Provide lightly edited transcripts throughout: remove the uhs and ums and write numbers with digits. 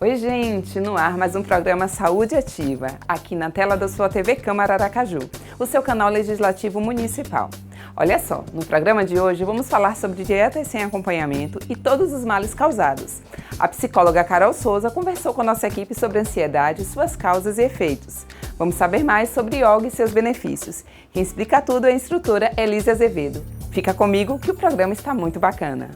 Oi, gente! No ar mais um programa Saúde Ativa, aqui na tela da sua TV Câmara Aracaju, o seu canal legislativo municipal. Olha só, no programa de hoje vamos falar sobre dietas sem acompanhamento e todos os males causados. A psicóloga Carol Souza conversou com a nossa equipe sobre ansiedade, suas causas e efeitos. Vamos saber mais sobre yoga e seus benefícios. Quem explica tudo é a instrutora Elise Azevedo. Fica comigo que o programa está muito bacana.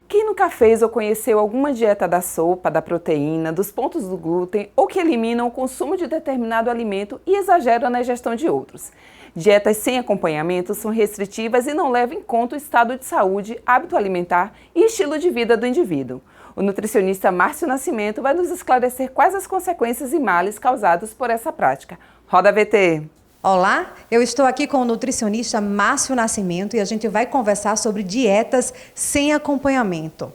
Quem nunca fez ou conheceu alguma dieta da sopa, da proteína, dos pontos do glúten ou que eliminam o consumo de determinado alimento e exageram na ingestão de outros? Dietas sem acompanhamento são restritivas e não levam em conta o estado de saúde, hábito alimentar e estilo de vida do indivíduo. O nutricionista Márcio Nascimento vai nos esclarecer quais as consequências e males causados por essa prática. Roda VT! Olá, eu estou aqui com o nutricionista Márcio Nascimento e a gente vai conversar sobre dietas sem acompanhamento.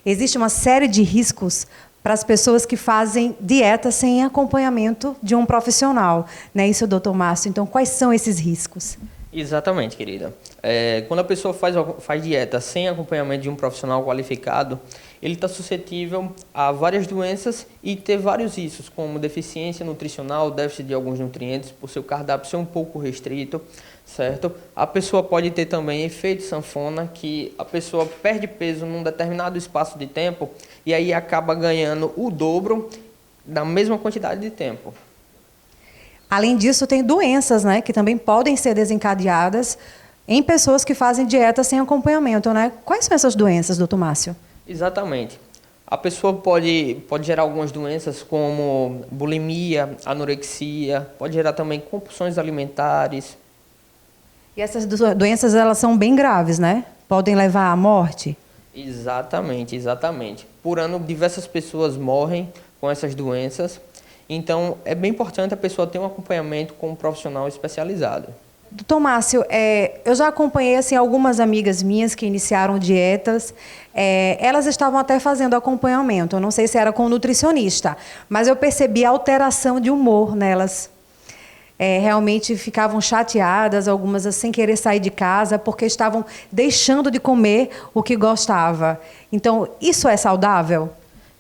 Existe uma série de riscos para as pessoas que fazem dieta sem acompanhamento de um profissional. Não é isso, doutor Márcio? Então, quais são esses riscos? Exatamente, querida. Quando a pessoa faz dieta sem acompanhamento de um profissional qualificado, ele está suscetível a várias doenças e ter vários riscos, como deficiência nutricional, déficit de alguns nutrientes, por seu cardápio ser um pouco restrito, certo? A pessoa pode ter também efeito sanfona, que a pessoa perde peso num determinado espaço de tempo e aí acaba ganhando o dobro da mesma quantidade de tempo. Além disso, tem doenças, né, que também podem ser desencadeadas em pessoas que fazem dieta sem acompanhamento, né? Quais são essas doenças, doutor Márcio? Exatamente. A pessoa pode gerar algumas doenças como bulimia, anorexia, pode gerar também compulsões alimentares. E essas doenças, elas são bem graves, né? Podem levar à morte? Exatamente, exatamente. Por ano, diversas pessoas morrem com essas doenças. Então, é bem importante a pessoa ter um acompanhamento com um profissional especializado. Doutor Márcio, eu já acompanhei assim, algumas amigas minhas que iniciaram dietas. Elas estavam até fazendo acompanhamento. Eu não sei se era com nutricionista, mas eu percebi a alteração de humor nelas. Realmente ficavam chateadas, algumas sem querer sair de casa, porque estavam deixando de comer o que gostava. Então, isso é saudável?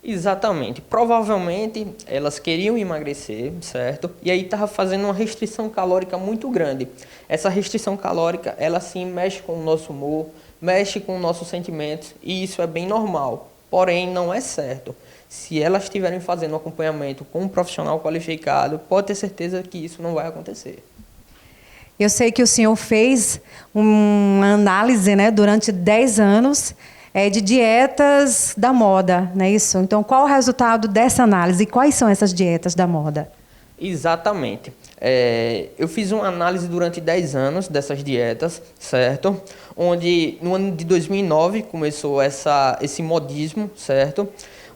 Exatamente. Provavelmente elas queriam emagrecer, certo? E aí estava fazendo uma restrição calórica muito grande. Essa restrição calórica, ela sim mexe com o nosso humor, mexe com os nossos sentimentos e isso é bem normal. Porém, não é certo. Se elas estiverem fazendo um acompanhamento com um profissional qualificado, pode ter certeza que isso não vai acontecer. Eu sei que o senhor fez uma análise, né, durante 10 anos, de dietas da moda, não é isso? Então, qual o resultado dessa análise e quais são essas dietas da moda? Exatamente. Eu fiz uma análise durante 10 anos dessas dietas, certo? Onde no ano de 2009 começou esse modismo, certo?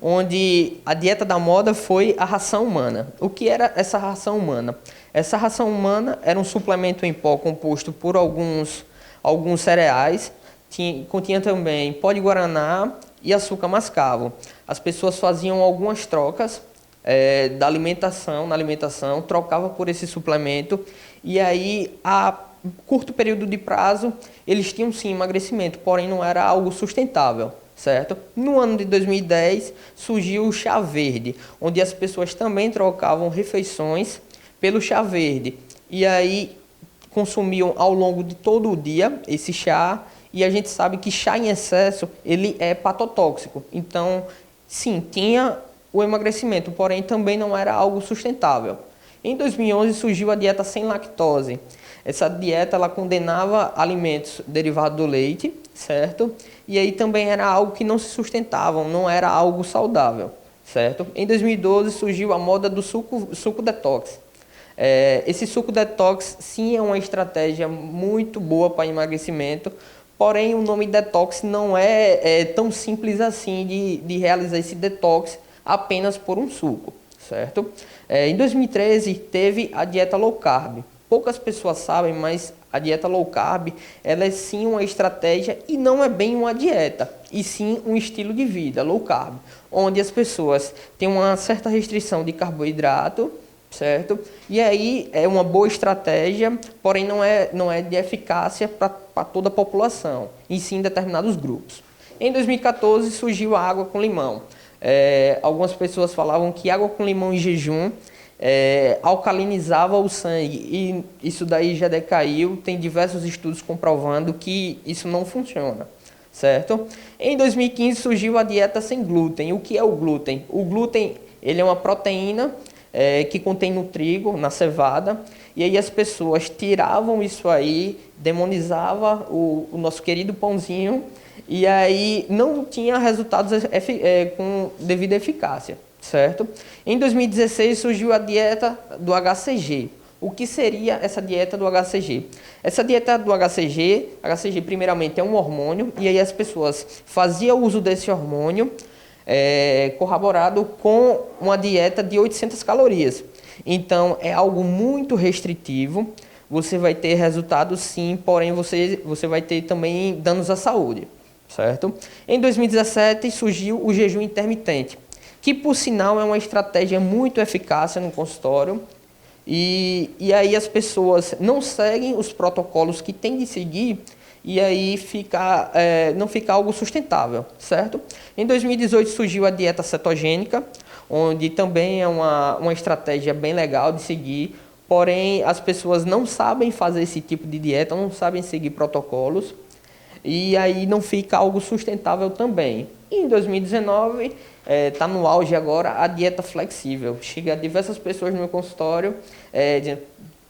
Onde a dieta da moda foi a ração humana. O que era essa ração humana? Essa ração humana era um suplemento em pó composto por alguns cereais. Continha também pó de guaraná e açúcar mascavo. As pessoas faziam algumas trocas na alimentação, trocava por esse suplemento e aí a curto período de prazo eles tinham sim emagrecimento, porém não era algo sustentável, certo? No ano de 2010 surgiu o chá verde, onde as pessoas também trocavam refeições pelo chá verde e aí consumiam ao longo de todo o dia esse chá. E a gente sabe que chá em excesso, ele é patotóxico. Então, sim, tinha o emagrecimento, porém também não era algo sustentável. Em 2011 surgiu a dieta sem lactose. Essa dieta ela condenava alimentos derivados do leite, certo? E aí também era algo que não se sustentavam, não era algo saudável, certo? Em 2012 surgiu a moda do suco detox. Esse suco detox, sim, é uma estratégia muito boa para emagrecimento. Porém, o nome detox não é tão simples assim de realizar esse detox apenas por um suco, certo? Em 2013, teve a dieta low carb. Poucas pessoas sabem, mas a dieta low carb ela é sim uma estratégia e não é bem uma dieta, e sim um estilo de vida low carb, onde as pessoas têm uma certa restrição de carboidrato, certo? E aí é uma boa estratégia, porém não é de eficácia para toda a população, e sim em determinados grupos. Em 2014 surgiu a água com limão. Algumas pessoas falavam que água com limão em jejum alcalinizava o sangue, e isso daí já decaiu, tem diversos estudos comprovando que isso não funciona, certo? Em 2015 surgiu a dieta sem glúten. O que é o glúten? O glúten, ele é uma proteína que contém no trigo, na cevada, e aí as pessoas tiravam isso aí, demonizavam o nosso querido pãozinho, e aí não tinha resultados com devida eficácia, certo? Em 2016 surgiu a dieta do HCG. O que seria essa dieta do HCG? Essa dieta do HCG primeiramente é um hormônio, e aí as pessoas faziam uso desse hormônio corroborado com uma dieta de 800 calorias. Então, é algo muito restritivo. Você vai ter resultados sim, porém você vai ter também danos à saúde, certo? Em 2017 surgiu o jejum intermitente, que por sinal é uma estratégia muito eficaz no consultório, e aí as pessoas não seguem os protocolos que tem de seguir, e aí não fica algo sustentável, certo? Em 2018 surgiu a dieta cetogênica, onde também é uma estratégia bem legal de seguir, porém as pessoas não sabem fazer esse tipo de dieta, não sabem seguir protocolos, e aí não fica algo sustentável também. E em 2019, está no auge agora a dieta flexível. Chega diversas pessoas no meu consultório dizendo: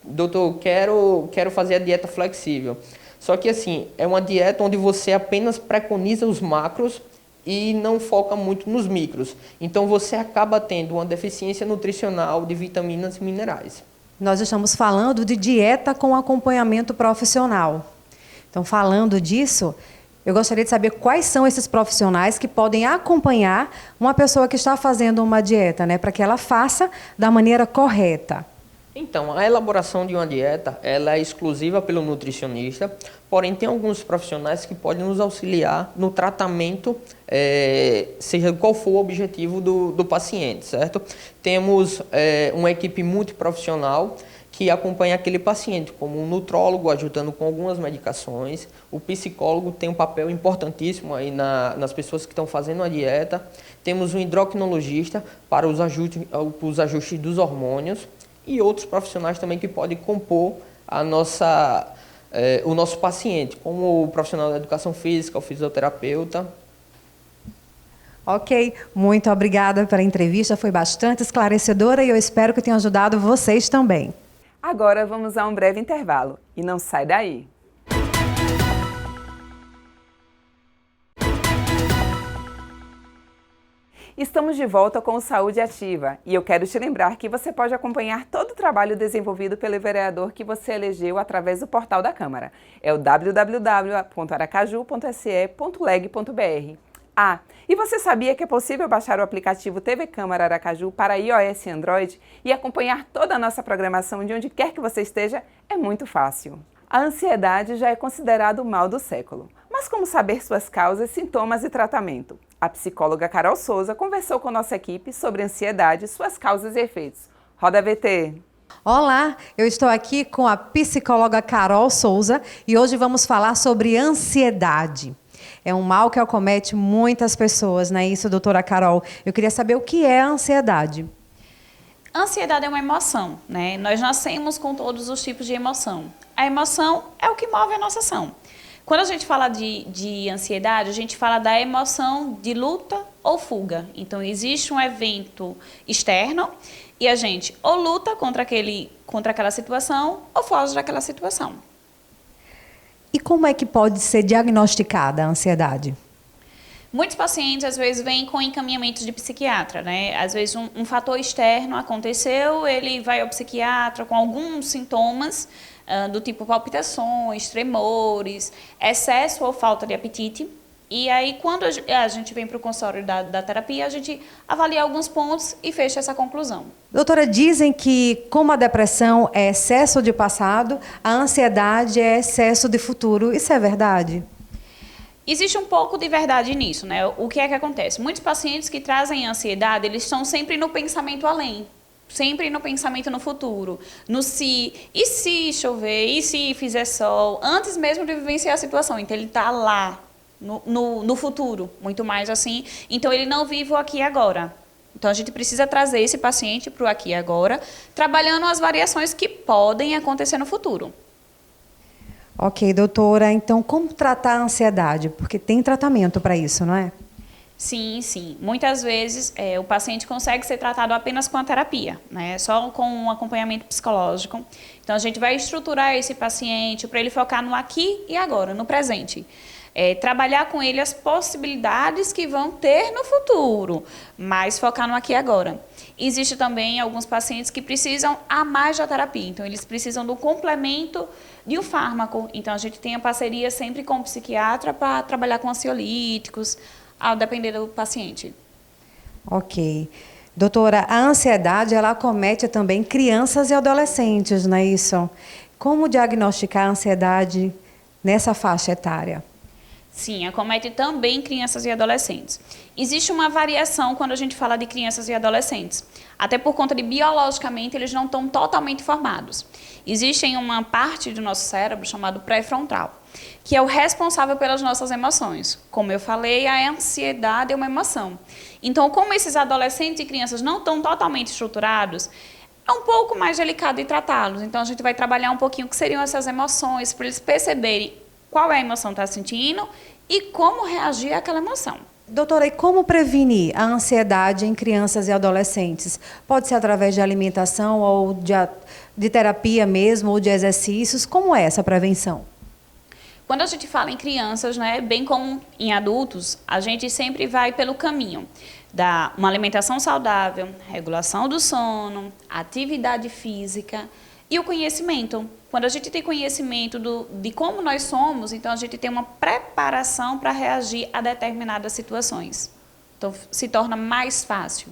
doutor, quero fazer a dieta flexível. Só que assim, é uma dieta onde você apenas preconiza os macros e não foca muito nos micros. Então você acaba tendo uma deficiência nutricional de vitaminas e minerais. Nós estamos falando de dieta com acompanhamento profissional. Então, falando disso, eu gostaria de saber quais são esses profissionais que podem acompanhar uma pessoa que está fazendo uma dieta, né, para que ela faça da maneira correta. Então, a elaboração de uma dieta, ela é exclusiva pelo nutricionista, porém tem alguns profissionais que podem nos auxiliar no tratamento, seja qual for o objetivo do paciente, certo? Temos uma equipe multiprofissional que acompanha aquele paciente, como um nutrólogo ajudando com algumas medicações, o psicólogo tem um papel importantíssimo aí nas pessoas que estão fazendo a dieta, temos um endocrinologista para os ajustes dos hormônios, e outros profissionais também que podem compor o nosso paciente, como o profissional da educação física, o fisioterapeuta. Ok, muito obrigada pela entrevista, foi bastante esclarecedora e eu espero que tenha ajudado vocês também. Agora vamos a um breve intervalo e não sai daí. Estamos de volta com o Saúde Ativa e eu quero te lembrar que você pode acompanhar todo o trabalho desenvolvido pelo vereador que você elegeu através do portal da Câmara. É o www.aracaju.se.leg.br. Ah, e você sabia que é possível baixar o aplicativo TV Câmara Aracaju para iOS e Android e acompanhar toda a nossa programação de onde quer que você esteja? É muito fácil. A ansiedade já é considerado o mal do século. Mas como saber suas causas, sintomas e tratamento? A psicóloga Carol Souza conversou com nossa equipe sobre ansiedade, suas causas e efeitos. Roda a VT! Olá, eu estou aqui com a psicóloga Carol Souza e hoje vamos falar sobre ansiedade. É um mal que acomete muitas pessoas, não é isso, doutora Carol? Eu queria saber o que é a ansiedade. A ansiedade é uma emoção, né? Nós nascemos com todos os tipos de emoção. A emoção é o que move a nossa ação. Quando a gente fala de ansiedade, a gente fala da emoção de luta ou fuga. Então, existe um evento externo e a gente ou luta contra aquela situação ou foge daquela situação. E como é que pode ser diagnosticada a ansiedade? Muitos pacientes, às vezes, vêm com encaminhamentos de psiquiatra, né? Às vezes, um fator externo aconteceu, ele vai ao psiquiatra com alguns sintomas, do tipo palpitações, tremores, excesso ou falta de apetite. E aí, quando a gente vem para o consultório da terapia, a gente avalia alguns pontos e fecha essa conclusão. Doutora, dizem que como a depressão é excesso de passado, a ansiedade é excesso de futuro. Isso é verdade? Existe um pouco de verdade nisso, né? O que é que acontece? Muitos pacientes que trazem ansiedade, eles estão sempre no pensamento além. sempre no pensamento no futuro, no e se chover, e se fizer sol, antes mesmo de vivenciar a situação. Então, ele está lá, no futuro, muito mais assim. Então, ele não vive o aqui e agora. Então, a gente precisa trazer esse paciente para o aqui e agora, trabalhando as variações que podem acontecer no futuro. Ok, doutora. Então, como tratar a ansiedade? Porque tem tratamento para isso, não é? Sim, sim. Muitas vezes o paciente consegue ser tratado apenas com a terapia, né? Só com um acompanhamento psicológico. Então, a gente vai estruturar esse paciente para ele focar no aqui e agora, no presente. Trabalhar com ele as possibilidades que vão ter no futuro, mas focar no aqui e agora. Existe também alguns pacientes que precisam a mais da terapia, então eles precisam do complemento de um fármaco. Então, a gente tem a parceria sempre com o psiquiatra para trabalhar com ansiolíticos, ao depender do paciente. Ok. Doutora, a ansiedade, ela acomete também crianças e adolescentes, não é isso? Como diagnosticar a ansiedade nessa faixa etária? Sim, acomete também crianças e adolescentes. Existe uma variação quando a gente fala de crianças e adolescentes, até por conta de biologicamente eles não estão totalmente formados. Existe uma parte do nosso cérebro chamado pré-frontal, que é o responsável pelas nossas emoções. Como eu falei, a ansiedade é uma emoção. Então, como esses adolescentes e crianças não estão totalmente estruturados, é um pouco mais delicado de tratá-los. Então, a gente vai trabalhar um pouquinho o que seriam essas emoções, para eles perceberem qual é a emoção que está sentindo e como reagir àquela emoção. Doutora, e como prevenir a ansiedade em crianças e adolescentes? Pode ser através de alimentação ou de terapia mesmo, ou de exercícios? Como é essa prevenção? Quando a gente fala em crianças, né, bem como em adultos, a gente sempre vai pelo caminho da uma alimentação saudável, regulação do sono, atividade física e o conhecimento. Quando a gente tem conhecimento de como nós somos, então a gente tem uma preparação para reagir a determinadas situações. Então, se torna mais fácil.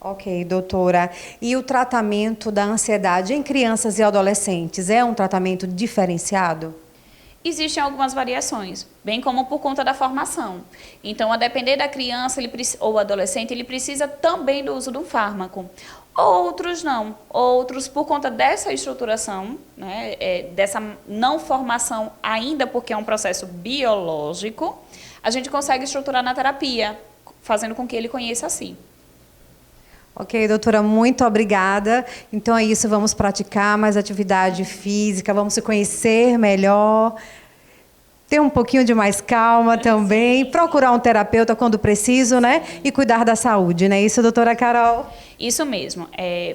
Ok, doutora. E o tratamento da ansiedade em crianças e adolescentes é um tratamento diferenciado? Existem algumas variações, bem como por conta da formação. Então, a depender da criança ou adolescente, ele precisa também do uso de um fármaco. Outros não. Outros, por conta dessa estruturação, né, dessa não formação ainda, porque é um processo biológico, a gente consegue estruturar na terapia, fazendo com que ele conheça assim. Ok, doutora, muito obrigada. Então é isso, vamos praticar mais atividade física, vamos se conhecer melhor, ter um pouquinho de mais calma também, procurar um terapeuta quando preciso, né? E cuidar da saúde, não é isso, doutora Carol? Isso mesmo.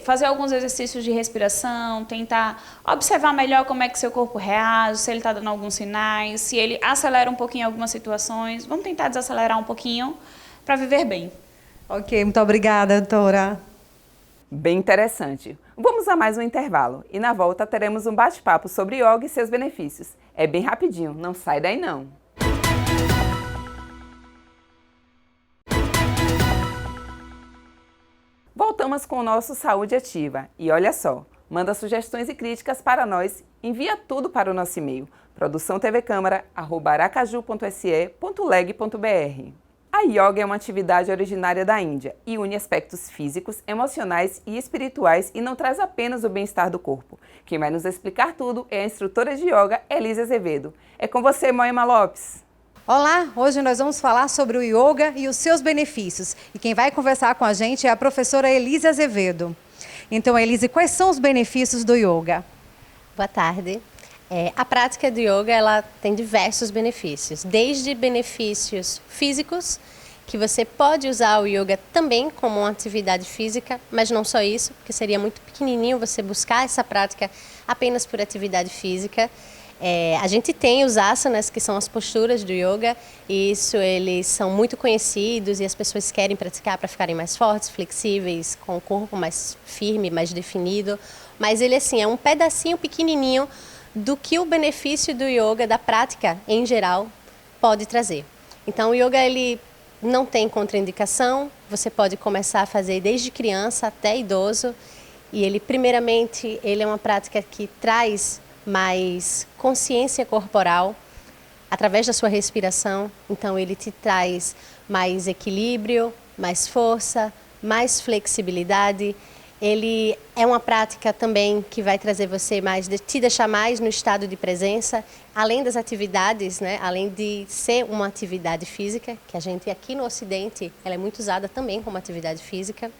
Fazer alguns exercícios de respiração, tentar observar melhor como é que seu corpo reage, se ele está dando alguns sinais, se ele acelera um pouquinho em algumas situações. Vamos tentar desacelerar um pouquinho para viver bem. Ok, muito obrigada, doutora. Bem interessante. Vamos a mais um intervalo e na volta teremos um bate-papo sobre yoga e seus benefícios. É bem rapidinho, não sai daí não. Voltamos com o nosso Saúde Ativa. E olha só, manda sugestões e críticas para nós, envia tudo para o nosso e-mail, produçãotvcamara@aracaju.se.leg.br. A yoga é uma atividade originária da Índia e une aspectos físicos, emocionais e espirituais e não traz apenas o bem-estar do corpo. Quem vai nos explicar tudo é a instrutora de yoga, Elise Azevedo. É com você, Moema Lopes. Olá, hoje nós vamos falar sobre o yoga e os seus benefícios. E quem vai conversar com a gente é a professora Elise Azevedo. Então, Elise, quais são os benefícios do yoga? Boa tarde. A prática do yoga ela tem diversos benefícios, desde benefícios físicos, que você pode usar o yoga também como uma atividade física, mas não só isso, porque seria muito pequenininho você buscar essa prática apenas por atividade física. A gente tem os asanas, que são as posturas do yoga, e isso eles são muito conhecidos e as pessoas querem praticar para ficarem mais fortes, flexíveis, com o corpo mais firme, mais definido, mas ele assim é um pedacinho pequenininho do que o benefício do yoga, da prática em geral, pode trazer. Então o yoga ele não tem contraindicação, você pode começar a fazer desde criança até idoso, e ele primeiramente ele é uma prática que traz mais consciência corporal através da sua respiração, então ele te traz mais equilíbrio, mais força, mais flexibilidade. Ele é uma prática também que vai trazer você mais, te deixar mais no estado de presença, além das atividades, né? Além de ser uma atividade física, que a gente aqui no Ocidente, ela é muito usada também como atividade física.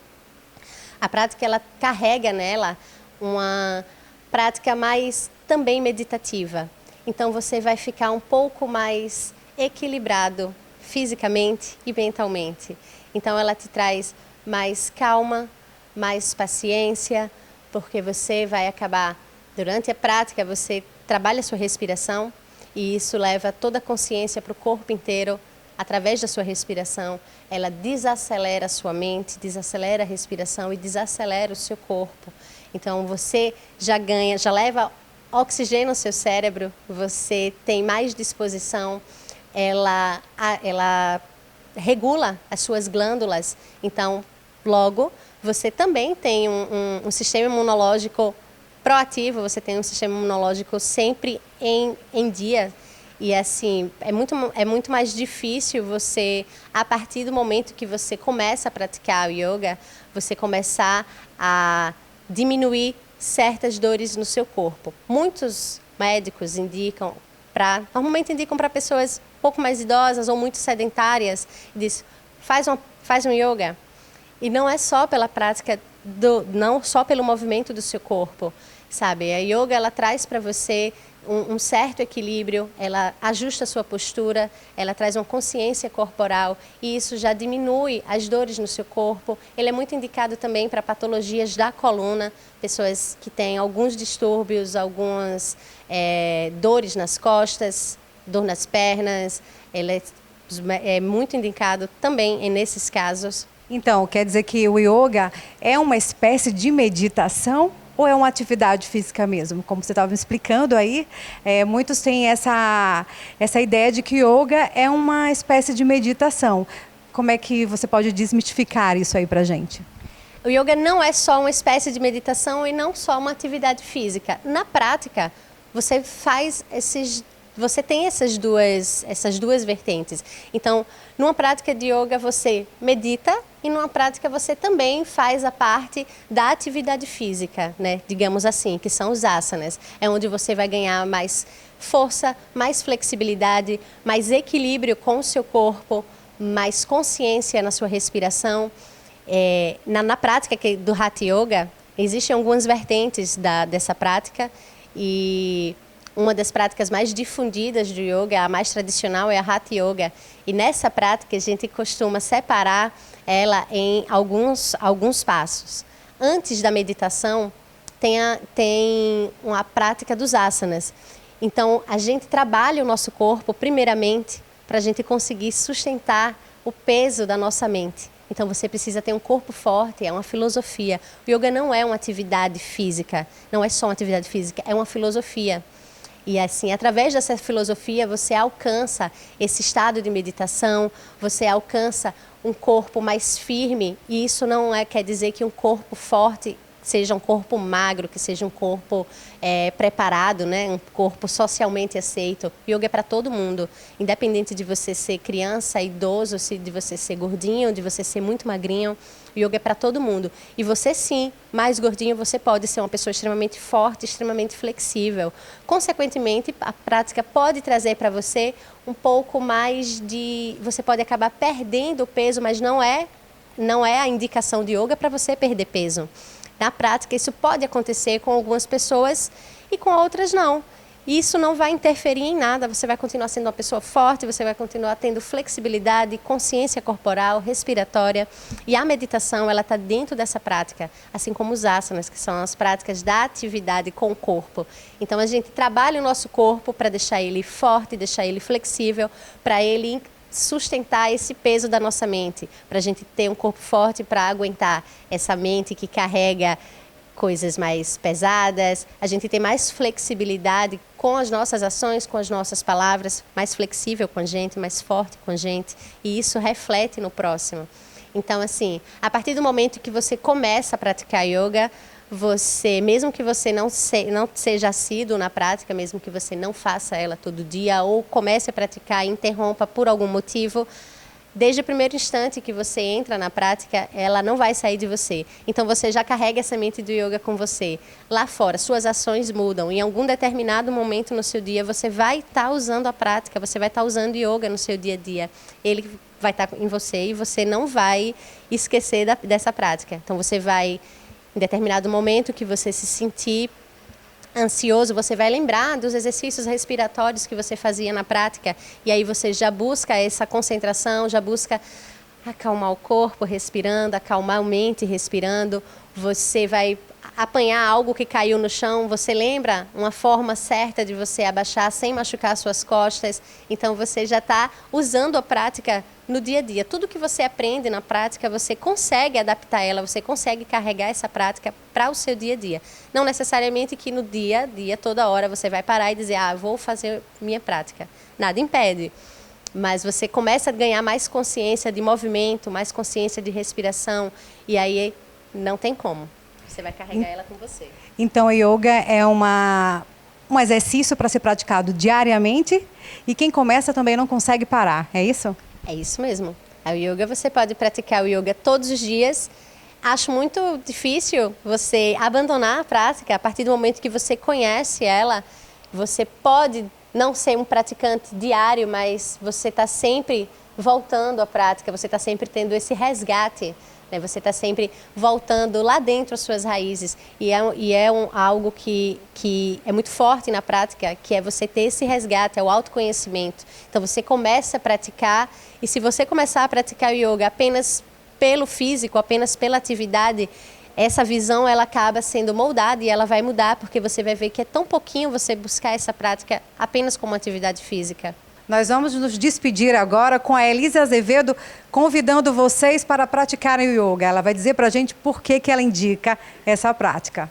A prática, ela carrega nela uma prática mais também meditativa. Então você vai ficar um pouco mais equilibrado fisicamente e mentalmente. Então ela te traz mais calma, mais paciência, porque você vai acabar, durante a prática, você trabalha a sua respiração e isso leva toda a consciência para o corpo inteiro, através da sua respiração. Ela desacelera a sua mente, desacelera a respiração e desacelera o seu corpo. Então você já ganha, já leva oxigênio ao seu cérebro, você tem mais disposição, ela regula as suas glândulas, então logo você também tem um sistema imunológico proativo, você tem um sistema imunológico sempre em dia. E assim, é muito mais difícil você, a partir do momento que você começa a praticar o yoga, você começar a diminuir certas dores no seu corpo. Muitos médicos normalmente indicam para pessoas um pouco mais idosas ou muito sedentárias, diz, faz um yoga. E não é só pela prática, não só pelo movimento do seu corpo, sabe? A yoga, ela traz para você um certo equilíbrio, ela ajusta a sua postura, ela traz uma consciência corporal e isso já diminui as dores no seu corpo. Ele é muito indicado também para patologias da coluna, pessoas que têm alguns distúrbios, algumas dores nas costas, dor nas pernas. Ele é muito indicado também nesses casos. Então, quer dizer que o yoga é uma espécie de meditação ou é uma atividade física mesmo? Como você estava me explicando aí, muitos têm essa ideia de que yoga é uma espécie de meditação. Como é que você pode desmistificar isso aí pra gente? O yoga não é só uma espécie de meditação e não só uma atividade física. Na prática, você tem essas duas vertentes. Então, numa prática de yoga, você medita e numa prática você também faz a parte da atividade física, né? Digamos assim, que são os asanas. É onde você vai ganhar mais força, mais flexibilidade, mais equilíbrio com o seu corpo, mais consciência na sua respiração. Na prática do Hatha Yoga, existem algumas vertentes dessa prática e uma das práticas mais difundidas do yoga, a mais tradicional, é a Hatha Yoga. E nessa prática a gente costuma separar ela em alguns passos. Antes da meditação, tem uma prática dos asanas. Então, a gente trabalha o nosso corpo, primeiramente, para a gente conseguir sustentar o peso da nossa mente. Então, você precisa ter um corpo forte, é uma filosofia. O yoga não é uma atividade física, não é só uma atividade física, é uma filosofia. E assim, através dessa filosofia, você alcança esse estado de meditação, você alcança um corpo mais firme, e isso não quer dizer que um corpo forte seja um corpo magro, que seja um corpo preparado, né? Um corpo socialmente aceito. O yoga é para todo mundo, independente de você ser criança, idoso, de você ser gordinho, de você ser muito magrinho. O yoga é para todo mundo. E você sim, mais gordinho, você pode ser uma pessoa extremamente forte, extremamente flexível. Consequentemente, a prática pode trazer para você um pouco mais de... Você pode acabar perdendo peso, mas não é a indicação de yoga para você perder peso. Na prática, isso pode acontecer com algumas pessoas e com outras não. Isso não vai interferir em nada, você vai continuar sendo uma pessoa forte, você vai continuar tendo flexibilidade, consciência corporal, respiratória. E a meditação, ela está dentro dessa prática, assim como os asanas, que são as práticas da atividade com o corpo. Então, a gente trabalha o nosso corpo para deixar ele forte, deixar ele flexível, para ele sustentar esse peso da nossa mente, para a gente ter um corpo forte para aguentar essa mente que carrega coisas mais pesadas, a gente tem mais flexibilidade com as nossas ações, com as nossas palavras, mais flexível com a gente, mais forte com a gente, e isso reflete no próximo. Então, assim, a partir do momento que você começa a praticar yoga, você, mesmo que você não seja assíduo na prática, mesmo que você não faça ela todo dia, ou comece a praticar e interrompa por algum motivo, desde o primeiro instante que você entra na prática, ela não vai sair de você. Então você já carrega a semente do yoga com você. Lá fora, suas ações mudam. Em algum determinado momento no seu dia, você vai estar usando a prática, você vai estar usando yoga no seu dia a dia. Ele vai estar em você e você não vai esquecer dessa prática. Então você vai, em determinado momento que você se sentir ansioso, você vai lembrar dos exercícios respiratórios que você fazia na prática e aí você já busca essa concentração, já busca acalmar o corpo respirando, acalmar a mente respirando, você vai apanhar algo que caiu no chão, você lembra uma forma certa de você abaixar sem machucar suas costas, então você já está usando a prática no dia a dia. Tudo que você aprende na prática, você consegue adaptar ela, você consegue carregar essa prática para o seu dia a dia. Não necessariamente que no dia a dia, toda hora, você vai parar e dizer, vou fazer minha prática. Nada impede. Mas você começa a ganhar mais consciência de movimento, mais consciência de respiração, e aí não tem como. Você vai carregar ela com você. Então, a yoga é um exercício para ser praticado diariamente e quem começa também não consegue parar, é isso? É isso mesmo. A yoga, você pode praticar o yoga todos os dias. Acho muito difícil você abandonar a prática. A partir do momento que você conhece ela, você pode não ser um praticante diário, mas você está sempre voltando à prática, você está sempre tendo esse resgate. Você está sempre voltando lá dentro às suas raízes e é algo que é muito forte na prática, que é você ter esse resgate, é o autoconhecimento. Então você começa a praticar e se você começar a praticar o yoga apenas pelo físico, apenas pela atividade, essa visão ela acaba sendo moldada e ela vai mudar porque você vai ver que é tão pouquinho você buscar essa prática apenas como atividade física. Nós vamos nos despedir agora com a Elise Azevedo, convidando vocês para praticarem o yoga. Ela vai dizer para a gente por que ela indica essa prática.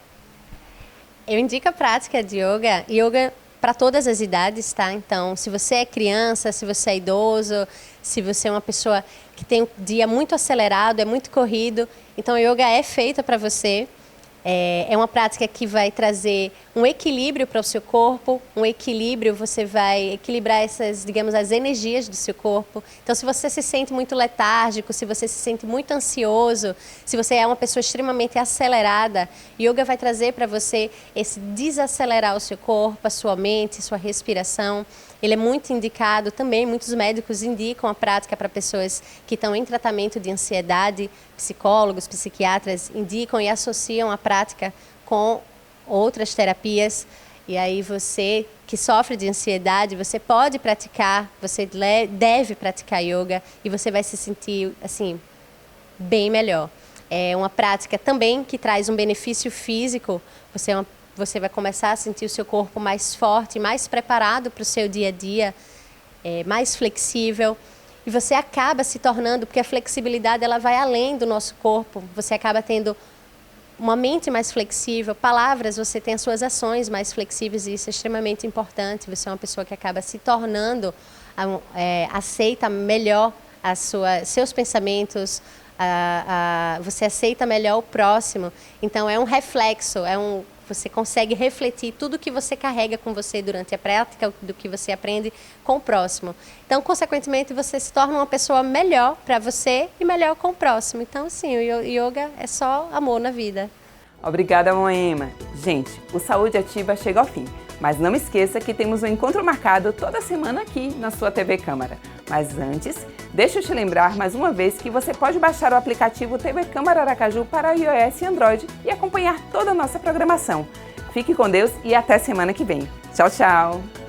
Eu indico a prática de yoga para todas as idades, tá? Então, se você é criança, se você é idoso, se você é uma pessoa que tem um dia muito acelerado, é muito corrido, então o yoga é feita para você. É uma prática que vai trazer um equilíbrio para o seu corpo, um equilíbrio, você vai equilibrar essas, digamos, as energias do seu corpo. Então, se você se sente muito letárgico, se você se sente muito ansioso, se você é uma pessoa extremamente acelerada, yoga vai trazer para você esse desacelerar o seu corpo, a sua mente, sua respiração. Ele é muito indicado também, muitos médicos indicam a prática para pessoas que estão em tratamento de ansiedade, psicólogos, psiquiatras indicam e associam a prática com outras terapias. E aí você que sofre de ansiedade, você pode praticar, você deve praticar yoga e você vai se sentir assim, bem melhor. É uma prática também que traz um benefício físico, você vai começar a sentir o seu corpo mais forte, mais preparado para o seu dia a dia, mais flexível. E você acaba se tornando, porque a flexibilidade ela vai além do nosso corpo, você acaba tendo uma mente mais flexível, palavras, você tem as suas ações mais flexíveis e isso é extremamente importante. Você é uma pessoa que acaba se tornando, aceita melhor seus pensamentos, você aceita melhor o próximo. Então é um reflexo, você consegue refletir tudo que você carrega com você durante a prática, do que você aprende com o próximo. Então, consequentemente, você se torna uma pessoa melhor para você e melhor com o próximo. Então, sim, o yoga é só amor na vida. Obrigada, Moema. Gente, o Saúde Ativa chega ao fim. Mas não esqueça que temos um encontro marcado toda semana aqui na sua TV Câmara. Mas antes, deixa eu te lembrar mais uma vez que você pode baixar o aplicativo TV Câmara Aracaju para iOS e Android e acompanhar toda a nossa programação. Fique com Deus e até semana que vem. Tchau, tchau!